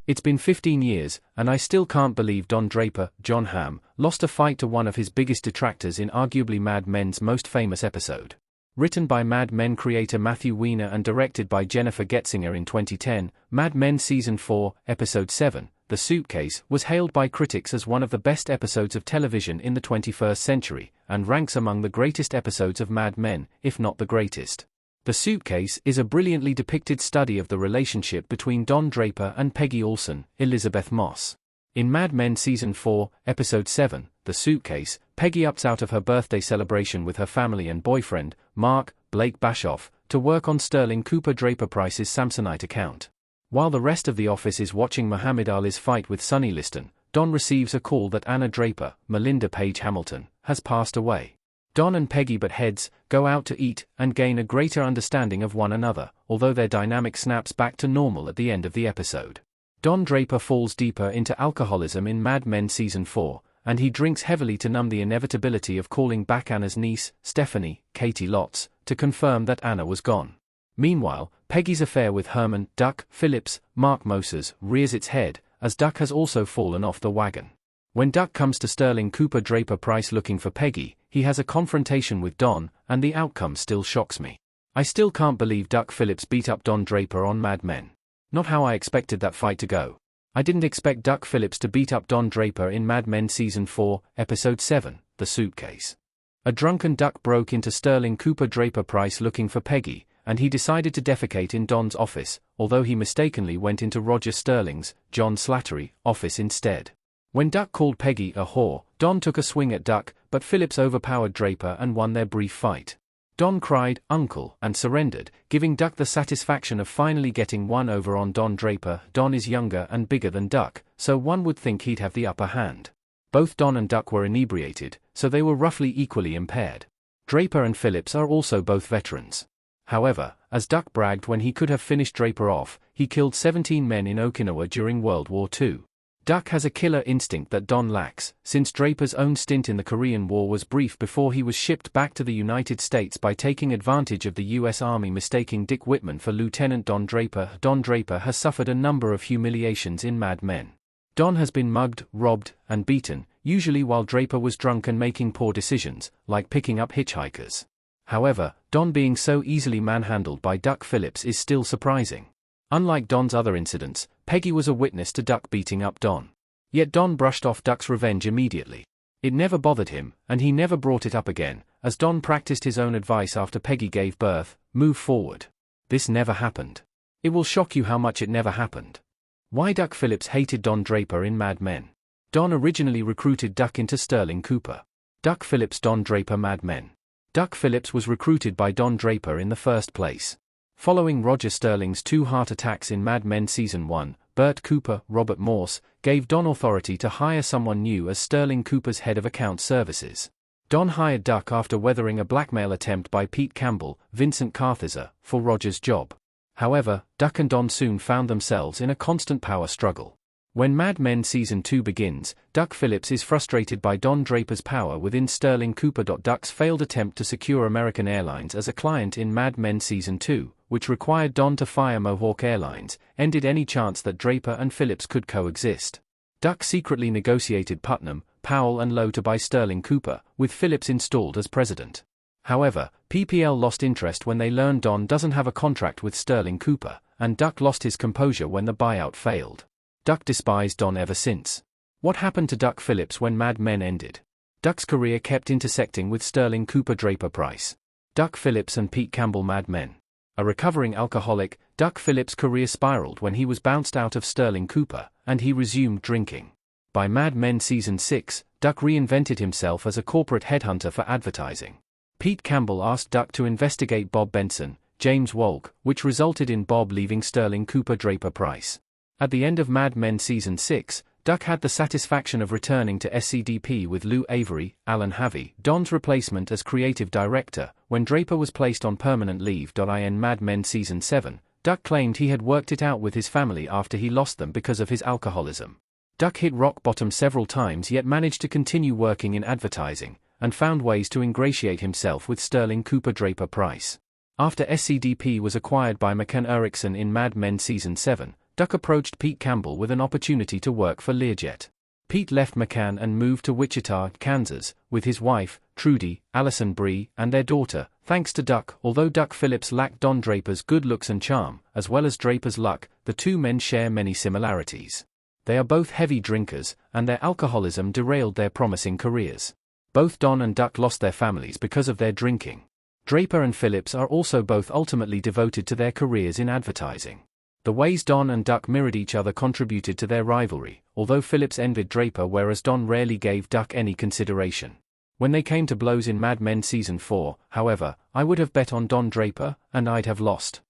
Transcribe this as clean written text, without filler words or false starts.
It's been 15 years, and I still can't believe Don Draper, John Hamm, lost a fight to one of his biggest detractors in arguably Mad Men's most famous episode. Written by Mad Men creator Matthew Weiner and directed by Jennifer Getzinger in 2010, Mad Men Season 4, Episode 7, The Suitcase, was hailed by critics as one of the best episodes of television in the 21st century, and ranks among the greatest episodes of Mad Men, if not the greatest. The Suitcase is a brilliantly depicted study of the relationship between Don Draper and Peggy Olson, Elizabeth Moss. In Mad Men Season 4, Episode 7, The Suitcase, Peggy opts out of her birthday celebration with her family and boyfriend, Mark, Blake Bashoff, to work on Sterling Cooper Draper Price's Samsonite account. While the rest of the office is watching Muhammad Ali's fight with Sonny Liston, Don receives a call that Anna Draper, Melinda Page Hamilton, has passed away. Don and Peggy butt heads, go out to eat, and gain a greater understanding of one another, although their dynamic snaps back to normal at the end of the episode. Don Draper falls deeper into alcoholism in Mad Men Season 4, and he drinks heavily to numb the inevitability of calling back Anna's niece, Stephanie, Katie Lotz, to confirm that Anna was gone. Meanwhile, Peggy's affair with Herman Duck Phillips, Mark Moses, rears its head, as Duck has also fallen off the wagon. When Duck comes to Sterling Cooper Draper Price looking for Peggy, he has a confrontation with Don, and the outcome still shocks me. I still can't believe Duck Phillips beat up Don Draper on Mad Men. Not how I expected that fight to go. I didn't expect Duck Phillips to beat up Don Draper in Mad Men Season 4, Episode 7, The Suitcase. A drunken Duck broke into Sterling Cooper Draper Price looking for Peggy, and he decided to defecate in Don's office, although he mistakenly went into Roger Sterling's, John Slattery, office instead. When Duck called Peggy a whore, Don took a swing at Duck, but Phillips overpowered Draper and won their brief fight. Don cried, "Uncle," and surrendered, giving Duck the satisfaction of finally getting one over on Don Draper. Don is younger and bigger than Duck, so one would think he'd have the upper hand. Both Don and Duck were inebriated, so they were roughly equally impaired. Draper and Phillips are also both veterans. However, as Duck bragged when he could have finished Draper off, he killed 17 men in Okinawa during World War II. Duck has a killer instinct that Don lacks, since Draper's own stint in the Korean War was brief before he was shipped back to the United States by taking advantage of the U.S. Army mistaking Dick Whitman for Lieutenant Don Draper. Don Draper has suffered a number of humiliations in Mad Men. Don has been mugged, robbed, and beaten, usually while Draper was drunk and making poor decisions, like picking up hitchhikers. However, Don being so easily manhandled by Duck Phillips is still surprising. Unlike Don's other incidents, Peggy was a witness to Duck beating up Don. Yet Don brushed off Duck's revenge immediately. It never bothered him, and he never brought it up again, as Don practiced his own advice after Peggy gave birth: move forward. This never happened. It will shock you how much it never happened. Why Duck Phillips hated Don Draper in Mad Men. Don originally recruited Duck into Sterling Cooper. Duck Phillips Don Draper Mad Men. Duck Phillips was recruited by Don Draper in the first place. Following Roger Sterling's 2 heart attacks in Mad Men Season 1, Bert Cooper, Robert Morse, gave Don authority to hire someone new as Sterling Cooper's head of account services. Don hired Duck after weathering a blackmail attempt by Pete Campbell, Vincent Carthizer, for Roger's job. However, Duck and Don soon found themselves in a constant power struggle. When Mad Men Season 2 begins, Duck Phillips is frustrated by Don Draper's power within Sterling Cooper. Duck's failed attempt to secure American Airlines as a client in Mad Men Season 2, which required Don to fire Mohawk Airlines, ended any chance that Draper and Phillips could coexist. Duck secretly negotiated Putnam, Powell and Lowe to buy Sterling Cooper, with Phillips installed as president. However, PPL lost interest when they learned Don doesn't have a contract with Sterling Cooper, and Duck lost his composure when the buyout failed. Duck despised Don ever since. What happened to Duck Phillips when Mad Men ended? Duck's career kept intersecting with Sterling Cooper Draper Price. Duck Phillips and Pete Campbell Mad Men. A recovering alcoholic, Duck Phillips' career spiraled when he was bounced out of Sterling Cooper, and he resumed drinking. By Mad Men Season 6, Duck reinvented himself as a corporate headhunter for advertising. Pete Campbell asked Duck to investigate Bob Benson, James Wolk, which resulted in Bob leaving Sterling Cooper Draper Price. At the end of Mad Men Season 6, Duck had the satisfaction of returning to SCDP with Lou Avery, Alan Havey, Don's replacement as creative director, when Draper was placed on permanent leave. In Mad Men Season 7, Duck claimed he had worked it out with his family after he lost them because of his alcoholism. Duck hit rock bottom several times yet managed to continue working in advertising, and found ways to ingratiate himself with Sterling Cooper Draper Price. After SCDP was acquired by McCann Erickson in Mad Men Season 7, Duck approached Pete Campbell with an opportunity to work for Learjet. Pete left McCann and moved to Wichita, Kansas, with his wife, Trudy, Allison Bree, and their daughter, thanks to Duck. Although Duck Phillips lacked Don Draper's good looks and charm, as well as Draper's luck, the two men share many similarities. They are both heavy drinkers, and their alcoholism derailed their promising careers. Both Don and Duck lost their families because of their drinking. Draper and Phillips are also both ultimately devoted to their careers in advertising. The ways Don and Duck mirrored each other contributed to their rivalry, although Phillips envied Draper whereas Don rarely gave Duck any consideration. When they came to blows in Mad Men Season 4, however, I would have bet on Don Draper, and I'd have lost.